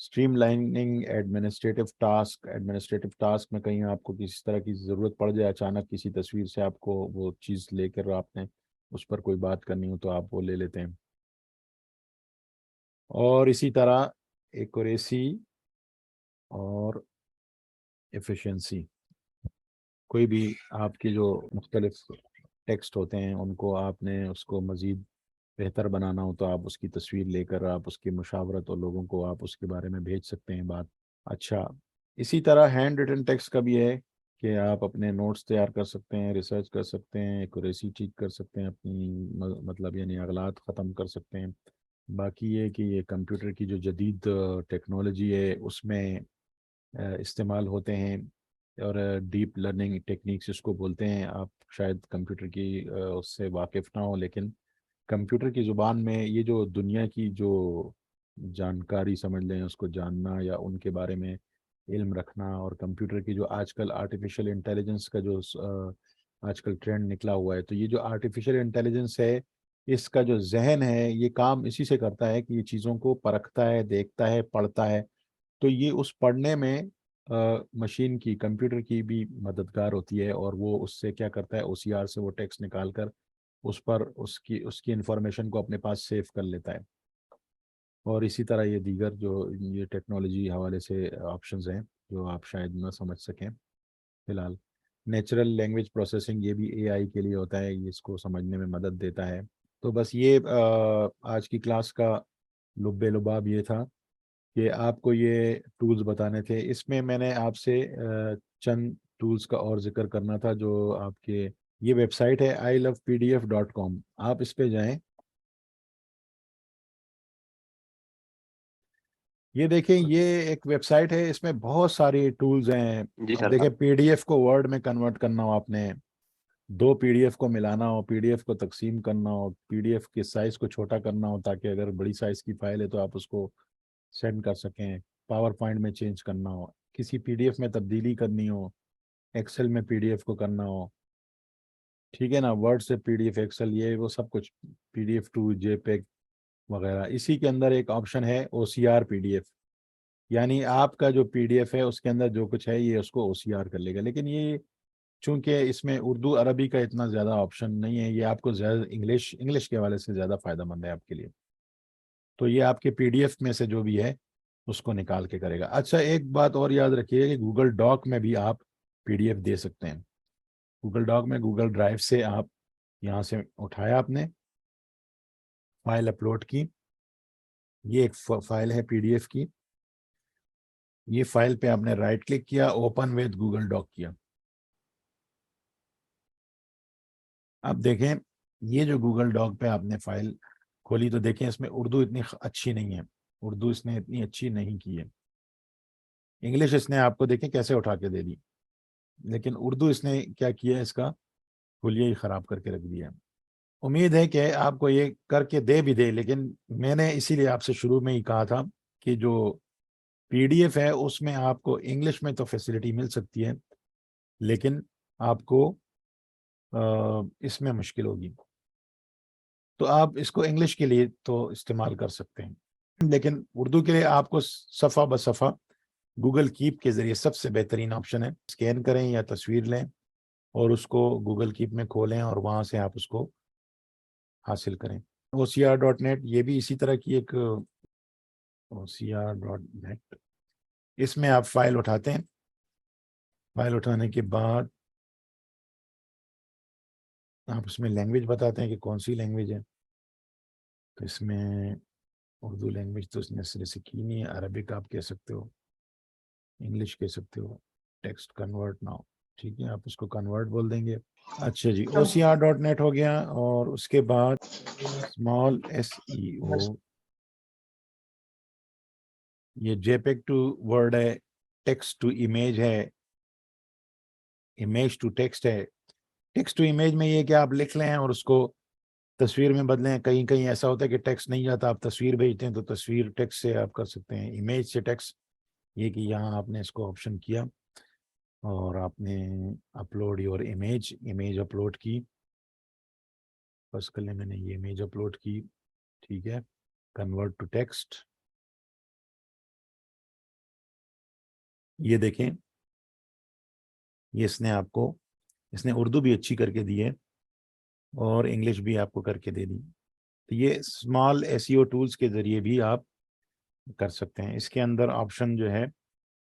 اسٹریم لائننگ ایڈمنسٹریٹو ٹاسک میں کہیں آپ کو کسی طرح کی ضرورت پڑ جائے, اچانک کسی تصویر سے آپ کو وہ چیز لے کر آپ نے اس پر کوئی بات کرنی ہو تو آپ وہ لے لیتے ہیں. اور اسی طرح ایکوریسی اور ایفیشنسی, کوئی بھی آپ کی جو مختلف ٹیکسٹ ہوتے ہیں ان کو آپ نے اس کو مزید بہتر بنانا ہو تو آپ اس کی تصویر لے کر آپ اس کی مشاورت اور لوگوں کو آپ اس کے بارے میں بھیج سکتے ہیں بات. اچھا، اسی طرح ہینڈ ریٹن ٹیکسٹ کا بھی ہے کہ آپ اپنے نوٹس تیار کر سکتے ہیں، ریسرچ کر سکتے ہیں، ایکوریسی ٹھیک کر سکتے ہیں، اپنی مطلب یعنی اغلاط ختم کر سکتے ہیں. باقی یہ کہ یہ کمپیوٹر کی جو جدید ٹیکنالوجی ہے اس میں استعمال ہوتے ہیں، اور ڈیپ لرننگ ٹیکنیکس اس کو بولتے ہیں. آپ شاید کمپیوٹر کی اس سے واقف نہ ہو، لیکن کمپیوٹر کی زبان میں یہ جو دنیا کی جو جانکاری سمجھ لیں اس کو جاننا یا ان کے بارے میں علم رکھنا، اور کمپیوٹر کی جو آج کل آرٹیفیشل انٹیلیجنس کا جو آج کل ٹرینڈ نکلا ہوا ہے، تو یہ جو آرٹیفیشل انٹیلیجنس ہے اس کا جو ذہن ہے یہ کام اسی سے کرتا ہے کہ یہ چیزوں کو پرکھتا ہے، دیکھتا ہے، پڑھتا ہے. تو یہ اس پڑھنے میں مشین کی، کمپیوٹر کی بھی مددگار ہوتی ہے، اور وہ اس سے کیا کرتا ہے، او سی آر سے وہ ٹیکسٹ نکال کر اس پر اس کی انفارمیشن کو اپنے پاس سیو کر لیتا ہے. اور اسی طرح یہ دیگر جو یہ ٹیکنالوجی حوالے سے آپشنز ہیں جو آپ شاید نہ سمجھ سکیں فی الحال. نیچرل لینگویج پروسیسنگ یہ بھی اے آئی کے لیے ہوتا ہے، یہ اس کو سمجھنے میں مدد دیتا ہے. تو بس یہ آج کی کلاس کا لب لباب یہ تھا کہ آپ کو یہ ٹولز بتانے تھے. اس میں میں نے آپ سے چند ٹولز کا اور ذکر کرنا تھا جو آپ کے، یہ ویب سائٹ ہے ilovepdf.com، آپ اس پہ جائیں. یہ دیکھیں، یہ ایک ویب سائٹ ہے، اس میں بہت ساری ٹولز ہیں. جی اب سر. دیکھیں، پی ڈی ایف کو ورڈ میں کنورٹ کرنا ہو، آپ نے دو پی ڈی ایف کو ملانا ہو، پی ڈی ایف کو تقسیم کرنا ہو، پی ڈی ایف کے سائز کو چھوٹا کرنا ہو تاکہ اگر بڑی سائز کی فائل ہے تو آپ اس کو سینڈ کر سکیں، پاور پوائنٹ میں چینج کرنا ہو، کسی پی ڈی ایف میں تبدیلی کرنی ہو، ایکسل میں پی ڈی ایف کو کرنا ہو، ٹھیک ہے نا، ورڈ سے پی ڈی ایف، ایکسل، یہ وہ سب کچھ، P D F to, JPEG وغیرہ. اسی کے اندر ایک آپشن ہے O C R P D F, یعنی آپ کا جو پی ڈی ایف ہے اس کے اندر جو کچھ ہے یہ اس کو او سی آر کر لے گا. لیکن یہ چونکہ اس میں اردو عربی کا اتنا زیادہ آپشن نہیں ہے، یہ آپ کو زیادہ انگلش کے حوالے سے زیادہ فائدہ مند ہے آپ کے لیے. تو یہ آپ کے پی ڈی ایف میں سے جو بھی ہے اس کو نکال کے کرے گا. اچھا، ایک بات اور یاد رکھیے کہ گوگل ڈاک میں بھی آپ پی ڈی ایف دے سکتے ہیں. گوگل ڈاک میں گوگل ڈرائیو سے آپ یہاں سے اٹھایا، آپ نے فائل اپلوڈ کی، یہ ایک فائل ہے پی ڈی ایف کی، یہ فائل پہ آپ نے رائٹ کلک کیا، اوپن وتھ گوگل ڈاک کیا. اب دیکھیں یہ جو گوگل ڈاک پہ آپ نے فائل کھولی تو دیکھیں اس میں اردو اتنی اچھی نہیں ہے، اردو اس نے اتنی اچھی نہیں کی ہے. انگلش اس نے آپ کو دیکھیں کیسے اٹھا کے دے دی، لیکن اردو اس نے کیا کیا ہے، اس کا کھلیہ ہی خراب کر کے رکھ دیا. امید ہے کہ آپ کو یہ کر کے دے بھی دے، لیکن میں نے اسی لیے آپ سے شروع میں ہی کہا تھا کہ جو پی ڈی ایف ہے اس میں آپ کو انگلش میں تو فیسلٹی مل سکتی ہے، لیکن آپ کو اس میں مشکل ہوگی. تو آپ اس کو انگلش کے لیے تو استعمال کر سکتے ہیں، لیکن اردو کے لیے آپ کو صفحہ بصفحہ گوگل کیپ کے ذریعے سب سے بہترین آپشن ہے. اسکین کریں یا تصویر لیں اور اس کو گوگل کیپ میں کھولیں اور وہاں سے آپ اس کو حاصل کریں. OCR.net یہ بھی اسی طرح کی ایک OCR.net، اس میں آپ فائل اٹھاتے ہیں، فائل اٹھانے کے بعد آپ اس میں لینگویج بتاتے ہیں کہ کون سی لینگویج ہے. تو اس میں اردو لینگویج تو اس نے سرے سے کی نہیں ہے، عربک آپ کہہ سکتے ہو، انگلش کہہ سکتے ہو، ٹیکسٹ کنورٹ ناؤ، ٹھیک ہے، آپ اس کو کنورٹ بول دیں گے. اچھا جی، OCR.net ہو گیا. اور اس کے بعد اسمال SEO، یہ جے پیگ ٹو ورڈ ہے، ٹیکسٹ ٹو امیج ہے، امیج ٹو ٹیکسٹ ہے. ٹیکسٹ ٹو امیج میں یہ کہ آپ لکھ لیں اور اس کو تصویر میں بدلیں. کہیں کہیں ایسا ہوتا ہے کہ ٹیکسٹ نہیں جاتا، آپ تصویر بھیجتے ہیں تو تصویر ٹیکسٹ سے آپ کر سکتے ہیں، امیج سے ٹیکسٹ. یہ کہ یہاں آپ نے اس کو آپشن کیا اور آپ نے اپلوڈ یور امیج اپلوڈ کی. بس کر لیں، میں نے یہ امیج اپلوڈ کی، ٹھیک ہے. کنورٹ ٹو ٹیکسٹ، یہ دیکھیں یہ اس نے اردو بھی اچھی کر کے دی ہے اور انگلش بھی آپ کو کر کے دے دی. تو یہ اسمال SEO ٹولز کے ذریعے بھی آپ کر سکتے ہیں. اس کے اندر آپشن جو ہے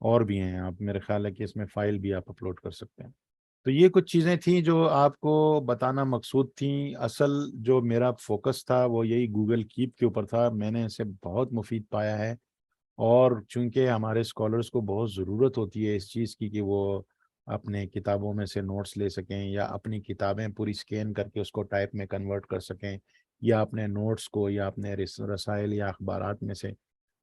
اور بھی ہیں، آپ میرے خیال ہے کہ اس میں فائل بھی آپ اپلوڈ کر سکتے ہیں. تو یہ کچھ چیزیں تھیں جو آپ کو بتانا مقصود تھیں. اصل جو میرا فوکس تھا وہ یہی گوگل کیپ کے اوپر تھا. میں نے اسے بہت مفید پایا ہے، اور چونکہ ہمارے اسکالرس کو بہت ضرورت ہوتی ہے اس چیز کی کہ وہ اپنے کتابوں میں سے نوٹس لے سکیں، یا اپنی کتابیں پوری سکین کر کے اس کو ٹائپ میں کنورٹ کر سکیں، یا اپنے نوٹس کو یا اپنے رسائل یا اخبارات میں سے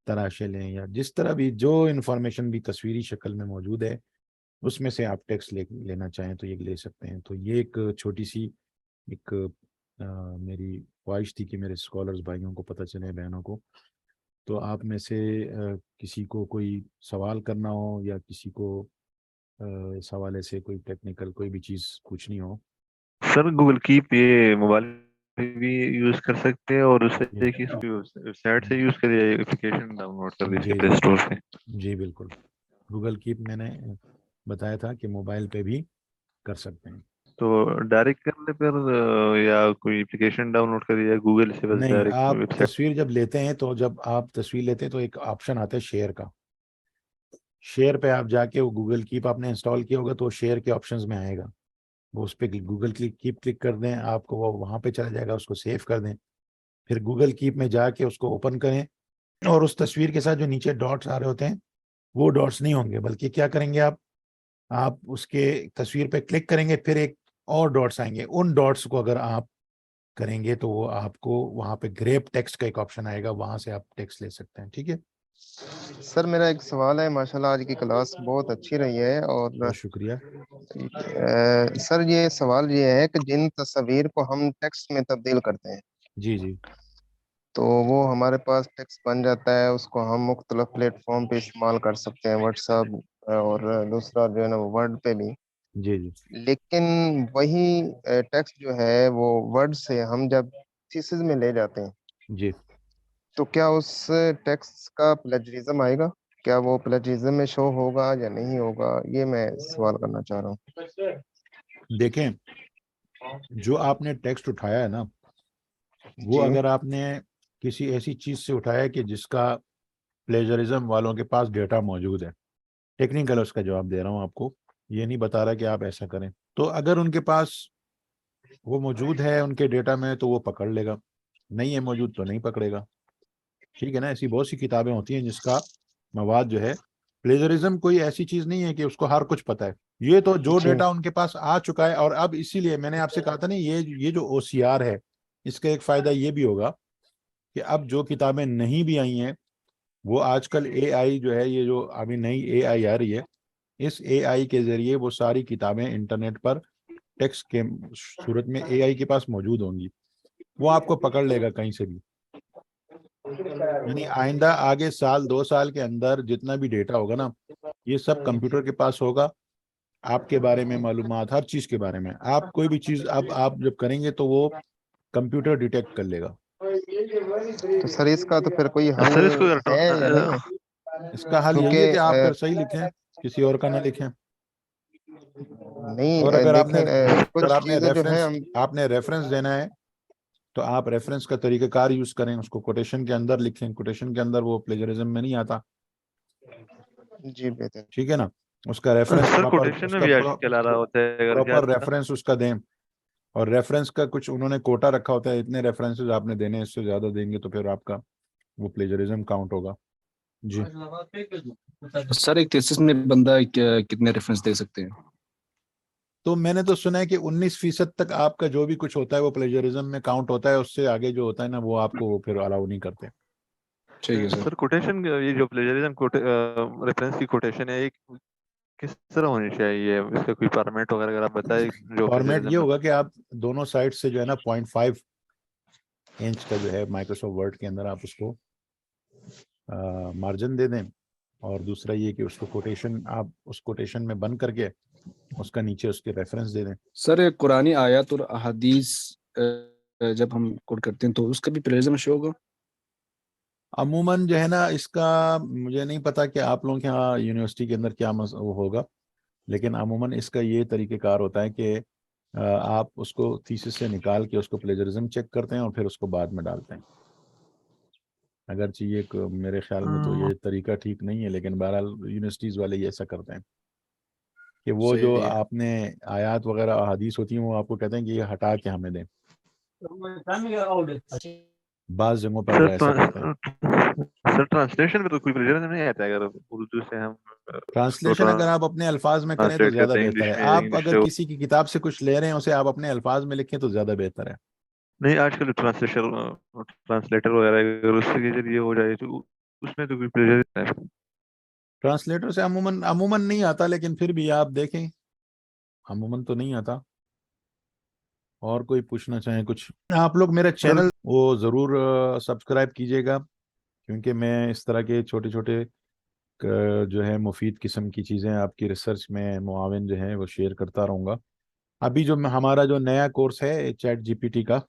تراشے لیں، یا جس طرح بھی جو انفارمیشن بھی تصویری شکل میں موجود ہے اس میں سے آپ ٹیکسٹ لینا چاہیں تو یہ لے سکتے ہیں. تو یہ ایک چھوٹی سی ایک میری خواہش تھی کہ میرے اسکالرز بھائیوں کو پتہ چلے، بہنوں کو. تو آپ میں سے کسی کو کوئی سوال کرنا ہو، یا کسی کو اس حوالے سے کوئی ٹیکنیکل کوئی بھی چیز پوچھنی ہو. سر گوگل کیپ یہ موبائل پہ بھی یوز کر سکتے ہیں، اور اسے جی ایک اس کی ویب سائٹ سے یوز کریے، اپلیکیشن ڈاؤن لوڈ کر دیجیے جی پلے جی اسٹور سے. جی بالکل. گوگل کیپ میں نے بتایا تھا کہ موبائل پہ بھی کر سکتے ہیں. تو ڈائریکٹ کرنے پر یا کوئی اپلیکیشن ڈاؤن لوڈ کریے، یا گوگل سے بس نہیں، ڈائریکٹ آپ ویب سائٹ. تصویر جب لیتے ہیں تو جب آپ تصویر لیتے ہیں تو ایک آپشن آتا ہے شیئر کا. شیئر پہ آپ جا کے وہ گوگل کیپ آپ نے انسٹال کیا ہوگا تو شیئر کے آپشنز میں آئے گا، وہ اس پہ گوگل کیپ کلک کر دیں، آپ کو وہ وہاں پہ چلا جائے گا، اس کو سیو کر دیں. پھر گوگل کیپ میں جا کے اس کو اوپن کریں، اور اس تصویر کے ساتھ جو نیچے ڈاٹس آ رہے ہوتے ہیں وہ ڈاٹس نہیں ہوں گے، بلکہ کیا کریں گے آپ اس کے تصویر پہ کلک کریں گے، پھر ایک اور ڈاٹس آئیں گے. ان ڈاٹس کو اگر آپ کریں گے تو وہ آپ کو وہاں پہ گریپ ٹیکسٹ کا ایک آپشن آئے گا، وہاں سے آپ ٹیکسٹ لے سکتے ہیں. ٹھیک ہے، سر میرا ایک سوال ہے، ماشاءاللہ آج کی کلاس بہت اچھی رہی ہے، اور بہت شکریہ. سر یہ سوال یہ ہے کہ جن تصاویر کو ہم ٹیکسٹ میں تبدیل کرتے ہیں جی جی تو وہ ہمارے پاس ٹیکسٹ بن جاتا ہے، اس کو ہم مختلف پلیٹ فارم پہ استعمال کر سکتے ہیں، واٹس ایپ اور دوسرا جو ہے نا ورڈ پہ بھی. جی جی لیکن وہی ٹیکسٹ جو ہے وہ ورڈ سے ہم جب تھیسز میں لے جاتے ہیں جی. تو کیا اس ٹیکسٹ کا پلیجرزم آئے گا؟ کیا وہ پلیجرزم میں شو ہوگا یا نہیں ہوگا؟ یہ میں سوال کرنا چاہ رہا ہوں. دیکھیں، جو آپ نے ٹیکسٹ اٹھایا ہے نا، وہ جی اگر آپ نے کسی ایسی چیز سے اٹھایا کہ جس کا پلیجرزم والوں کے پاس ڈیٹا موجود ہے، ٹیکنیکل اس کا جواب دے رہا ہوں آپ کو، یہ نہیں بتا رہا کہ آپ ایسا کریں. تو اگر ان کے پاس وہ موجود ہے ان کے ڈیٹا میں تو وہ پکڑ لے گا، نہیں ہے موجود تو نہیں پکڑے گا. ٹھیک ہے نا. ایسی بہت سی کتابیں ہوتی ہیں جس کا مواد جو ہے، پلیجرزم کوئی ایسی چیز نہیں ہے کہ اس کو ہر کچھ پتہ ہے. یہ تو جو جی ڈیٹا ان کے پاس آ چکا ہے، اور اب اسی لیے میں نے آپ سے کہا تھا نا، یہ جو OCR ہے، اس کا ایک فائدہ یہ بھی ہوگا کہ اب جو کتابیں نہیں بھی آئی ہیں، وہ آج کل AI جو ہے، یہ جو ابھی نئی AI آ رہی ہے، اس AI کے ذریعے وہ ساری کتابیں انٹرنیٹ پر ٹیکسٹ کے صورت میں AI کے پاس موجود ہوں گی، وہ آپ کو پکڑ لے گا کہیں سے بھی. یعنی آئندہ آگے سال 2 سال کے اندر جتنا بھی ڈیٹا ہوگا نا، یہ سب کمپیوٹر کے پاس ہوگا. آپ کے بارے میں معلومات، ہر چیز کے بارے میں، آپ کوئی بھی چیز اب آپ جب کریں گے تو وہ کمپیوٹر ڈیٹیکٹ کر لے گا. تو سر اس کا تو پھر کوئی حل سر اس کو ہے یا نہیں؟ اس کا حل یہی ہے کہ آپ پھر صحیح لکھیں، کسی اور کا نہ لکھیں. اور نہیں اگر دیکھیں کچھ چیزیں جو ہیں ہم آپ نے ریفرنس دینا ہے تو آپ ریفرنس کا طریقہ کار یوز کریں، اس کو کوٹیشن کے اندر لکھیں. کوٹیشن کے اندر وہ پلیجرزم میں نہیں آتا. جی بہتر. ٹھیک ہے نا. اس کا ریفرنس سر پراپر، کوٹیشن اس میں کا بھی آج کل آ رہا ہوتا ہے، اگر کیا پراپر ریفرنس اس کا دیں. اور ریفرنس کا کچھ انہوں نے کوٹا رکھا ہوتا ہے، اتنے ریفرنسز آپ نے دینے، اس سے زیادہ دیں گے تو پھر آپ کا وہ پلیجرزم کاؤنٹ ہوگا. جی. سر ایک تھیسس میں بندہ کتنے ریفرنس دے سکتے ہیں؟ تو میں نے تو سنا ہے کہ 19% تک آپ کا جو بھی کچھ ہوتا ہے وہ پلیجرزم میں کاؤنٹ ہوتا ہے، اس سے آگے جو ہوتا ہے نا وہ آپ کو پھر الاؤ نہیں کرتے. ٹھیک ہے سر. سر کوٹیشن، یہ جو پلیجرزم ریفرنس کی کوٹیشن ہے، ایک کس طرح ہونی چاہیے؟ اس کا کوئی فارمیٹ وغیرہ اگر آپ بتائیں جو فارمیٹ یہ پلیجرزم. ہوگا کہ آپ دونوں سائڈ سے جو ہے نا 0.5 انچ کا جو ہے مائکروسافٹ ورڈ کے اندر آپ اس کو مارجن دے دیں، اور دوسرا یہ کہ اس کو کوٹیشن، آپ اس کوٹیشن میں بند کر کے اس کا نیچے اس کے ریفرنس دے دیں. سر قرآنی آیات اور احادیث جب ہم کوٹ کرتے ہیں تو اس کا بھی پلیجرزم شو ہوگا؟ عموماً جو ہے نا، اس کا مجھے نہیں پتا کہ آپ لوگوں کے یہاں یونیورسٹی کے اندر کیا وہ ہوگا، لیکن عموماً اس کا یہ طریقہ کار ہوتا ہے کہ آپ اس کو تھیسس سے نکال کے اس کو پلیجرزم چیک کرتے ہیں اور پھر اس کو بعد میں ڈالتے ہیں. اگرچہ یہ میرے خیال میں تو یہ طریقہ ٹھیک نہیں ہے، لیکن بہرحال یونیورسٹیز والے یہ ایسا کرتے ہیں. کہ وہ صحیح جو ہے۔ آپ نے آیات وغیرہ احادیث ہوتی ہیں وہ آپ کو کہتے ہیں کہ یہ ہٹا کے ہمیں دیں، بعض جگہوں پر سر وہ ایسا کرتے ہیں۔ سر ٹرانسلیشن میں تو کوئی پلیجرزم نہیں آتا ہے اگر اردو سے ہم ٹرانسلیشن اگر آپ اپنے الفاظ میں کریں تو ٹرانسلیٹ زیادہ کرتے ہیں بہتر انگلش ہے، میں، آپ انگلش سے اگر کسی کی کتاب سے کچھ لے رہے ہیں اسے آپ اپنے الفاظ میں لکھیں تو زیادہ بہتر ہے۔ نہیں، آج کل ٹرانسلیٹر وغیرہ اگر اس کے ذریعے ہو جائے تو اس میں تو کوئی پلیجرزم نہیں ہے۔ ٹرانسلیٹر سے عموماً نہیں آتا، لیکن پھر بھی آپ دیکھیں، عموماً تو نہیں آتا۔ اور کوئی پوچھنا چاہیں کچھ؟ آپ لوگ میرا سر چینل وہ ضرور سبسکرائب کیجیے گا، کیونکہ میں اس طرح کے چھوٹے چھوٹے جو ہے مفید قسم کی چیزیں آپ کی ریسرچ میں معاون جو ہے وہ شیئر کرتا رہوں گا۔ ابھی جو ہمارا جو نیا کورس ہے چیٹ جی پی ٹی کا،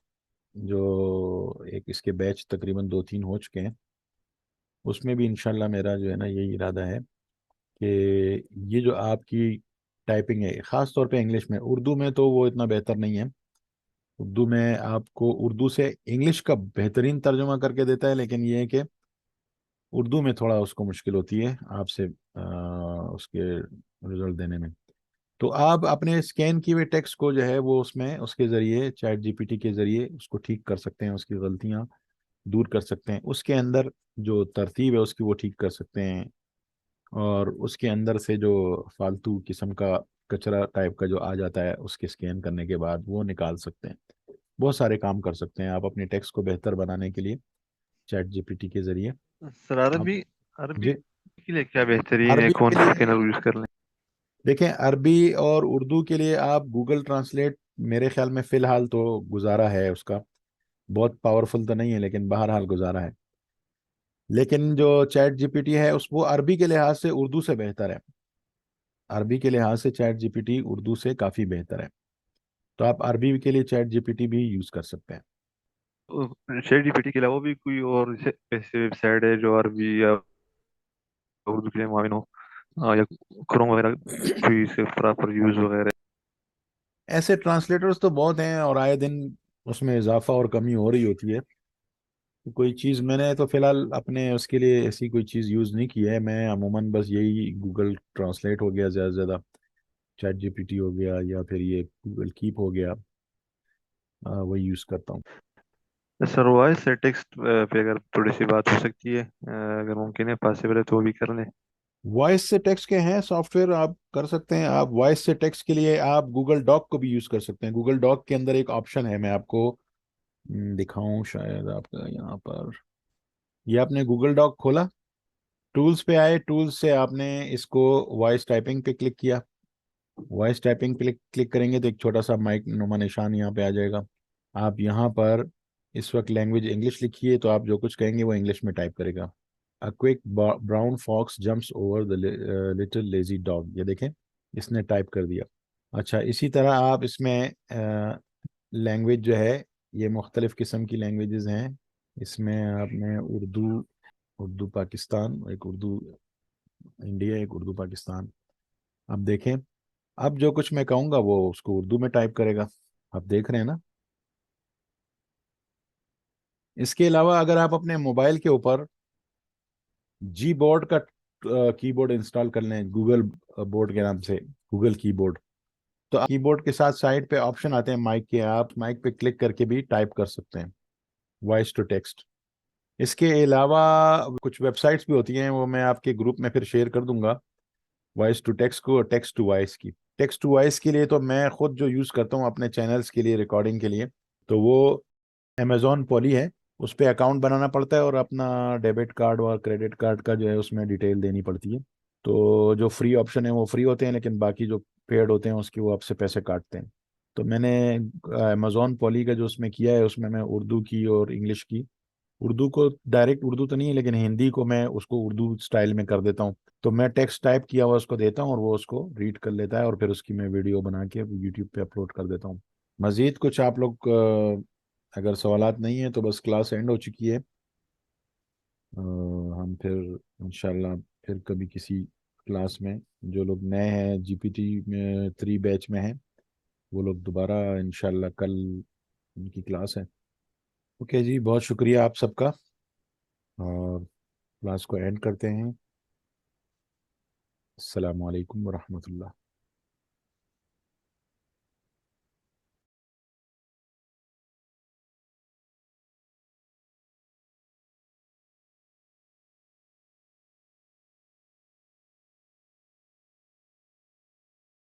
جو ایک اس کے بیچ تقریباً 2-3 ہو چکے ہیں، اس میں بھی انشاءاللہ میرا جو ہے نا یہی ارادہ ہے کہ یہ جو آپ کی ٹائپنگ ہے، خاص طور پہ انگلش میں، اردو میں تو وہ اتنا بہتر نہیں ہے، اردو میں آپ کو اردو سے انگلش کا بہترین ترجمہ کر کے دیتا ہے، لیکن یہ ہے کہ اردو میں تھوڑا اس کو مشکل ہوتی ہے آپ سے اس کے رزلٹ دینے میں۔ تو آپ اپنے اسکین کی ہوئے ٹیکسٹ کو جو ہے وہ اس میں اس کے ذریعے چیٹ جی پی ٹی کے ذریعے اس کو ٹھیک کر سکتے ہیں، اس کی غلطیاں دور کر سکتے ہیں، اس کے اندر جو ترتیب ہے اس کی وہ ٹھیک کر سکتے ہیں، اور اس کے اندر سے جو فالتو قسم کا کچرا ٹائپ کا جو آ جاتا ہے اس کے اسکین کرنے کے بعد وہ نکال سکتے ہیں۔ بہت سارے کام کر سکتے ہیں آپ اپنے ٹیکسٹ کو بہتر بنانے کے لیے چیٹ جی پی ٹی کے ذریعے۔ سر اب عربی جی، کے لیے کیا بہترین ہے، عربی کون کے سا لیے اسکینر یوز کر لیں؟ دیکھیں، عربی اور اردو کے لیے آپ گوگل ٹرانسلیٹ میرے خیال میں فی الحال تو گزارا ہے، اس کا بہت پاورفل تو نہیں ہے لیکن بہرحال گزارا ہے۔ لیکن جو چیٹ جی پی ٹی ہے اس وہ عربی کے لحاظ سے اردو سے بہتر ہے، عربی کے لحاظ سے chat G P T Urdu سے کافی بہتر ہے، تو آپ عربی کے لیے چیٹ جی پی ٹی بھی یوز کر سکتے ہیں۔ چیٹ جی پی ٹی کے علاوہ بھی کوئی اور ایسی ویب سائٹ ہے جو عربی یا اردو کے لیے معاون ہو، یا کروم وغیرہ کوئی سے پراپر یوز وغیرہ؟ ایسے ٹرانسلیٹرز تو بہت ہیں اور آئے دن اس میں اضافہ اور کمی ہو رہی ہوتی ہے، کوئی چیز میں نے تو فی الحال اپنے اس کے لیے ایسی کوئی چیز یوز نہیں کی ہے، میں عموماً بس یہی گوگل ٹرانسلیٹ ہو گیا زیادہ سے زیادہ، چیٹ جی پی ٹی ہو گیا، یا پھر یہ گوگل کیپ ہو گیا، وہی یوز کرتا ہوں۔ سر وائس سے ٹیکسٹ پہ اگر تھوڑی سی بات ہو سکتی ہے، اگر ممکن ہے پاسبل ہے تو وہ بھی کر لیں۔ وائس سے ٹیکسٹ کے ہیں سافٹ ویئر آپ کر سکتے ہیں، آپ وائس سے ٹیکسٹ کے لیے آپ گوگل ڈاک کو بھی یوز کر سکتے ہیں۔ گوگل ڈاک کے اندر ایک آپشن ہے، میں آپ کو دکھاؤں شاید آپ کا یہاں پر، یہ آپ نے گوگل ڈاک کھولا، ٹولز پہ آئے، ٹولز سے آپ نے اس کو وائس ٹائپنگ پہ کلک کیا، وائس ٹائپنگ پہ کلک کریں گے تو ایک چھوٹا سا مائک نما نشان یہاں پہ آ جائے گا۔ آپ یہاں پر اس وقت لینگویج انگلش لکھیے تو آپ جو کچھ کہیں گے وہ انگلش میں ٹائپ کرے گا۔ A quick brown fox jumps over the little lazy dog، یہ دیکھیں اس نے ٹائپ کر دیا۔ اچھا، اسی طرح آپ اس میں لینگویج جو ہے یہ مختلف قسم کی لینگویجز ہیں، اس میں آپ نے اردو پاکستان، ایک اردو انڈیا، ایک اردو پاکستان، اب دیکھیں اب جو کچھ میں کہوں گا وہ اس کو اردو میں ٹائپ کرے گا، آپ دیکھ رہے ہیں نا۔ اس کے علاوہ اگر آپ اپنے موبائل کے اوپر جی بورڈ کا کی بورڈ انسٹال کر لیں، گوگل بورڈ کے نام سے، گوگل کی بورڈ، تو کی بورڈ کے ساتھ سائڈ پہ آپشن آتے ہیں مائک کے، آپ مائک پہ کلک کر کے بھی ٹائپ کر سکتے ہیں وائس ٹو ٹیکسٹ۔ اس کے علاوہ کچھ ویب سائٹس بھی ہوتی ہیں، وہ میں آپ کے گروپ میں پھر شیئر کر دوں گا، وائس ٹو ٹیکسٹ کو اور ٹیکسٹ ٹو وائس کی۔ ٹیکسٹ ٹو وائس کے لیے تو میں خود جو یوز کرتا ہوں اپنے چینلز کے لیے ریکارڈنگ کے لیے، تو وہ امیزون پولی ہے، اس پہ اکاؤنٹ بنانا پڑتا ہے اور اپنا ڈیبٹ کارڈ اور کریڈٹ کارڈ کا جو ہے اس میں ڈیٹیل دینی پڑتی ہے۔ تو جو فری آپشن ہے وہ فری ہوتے ہیں، لیکن باقی جو پیڈ ہوتے ہیں اس کی وہ آپ سے پیسے کاٹتے ہیں۔ تو میں نے امیزون پولی کا جو اس میں کیا ہے، اس میں اردو کی اور انگلش کی، اردو کو ڈائریکٹ اردو تو نہیں ہے لیکن ہندی کو میں اس کو اردو سٹائل میں کر دیتا ہوں، تو میں ٹیکسٹ ٹائپ کیا ہوا اس کو دیتا ہوں اور وہ اس کو ریڈ کر لیتا ہے، اور پھر اس کی میں ویڈیو بنا کے یوٹیوب پہ اپلوڈ کر دیتا ہوں۔ مزید کچھ آپ لوگ اگر سوالات نہیں ہیں تو بس کلاس اینڈ ہو چکی ہے، ہم پھر انشاءاللہ پھر کبھی کسی کلاس میں، جو لوگ نئے ہیں جی پی ٹی میں 3 بیچ میں ہیں وہ لوگ دوبارہ انشاءاللہ کل ان کی کلاس ہے۔ اوکے جی، بہت شکریہ آپ سب کا، اور کلاس کو اینڈ کرتے ہیں۔ السلام علیکم ورحمۃ اللہ۔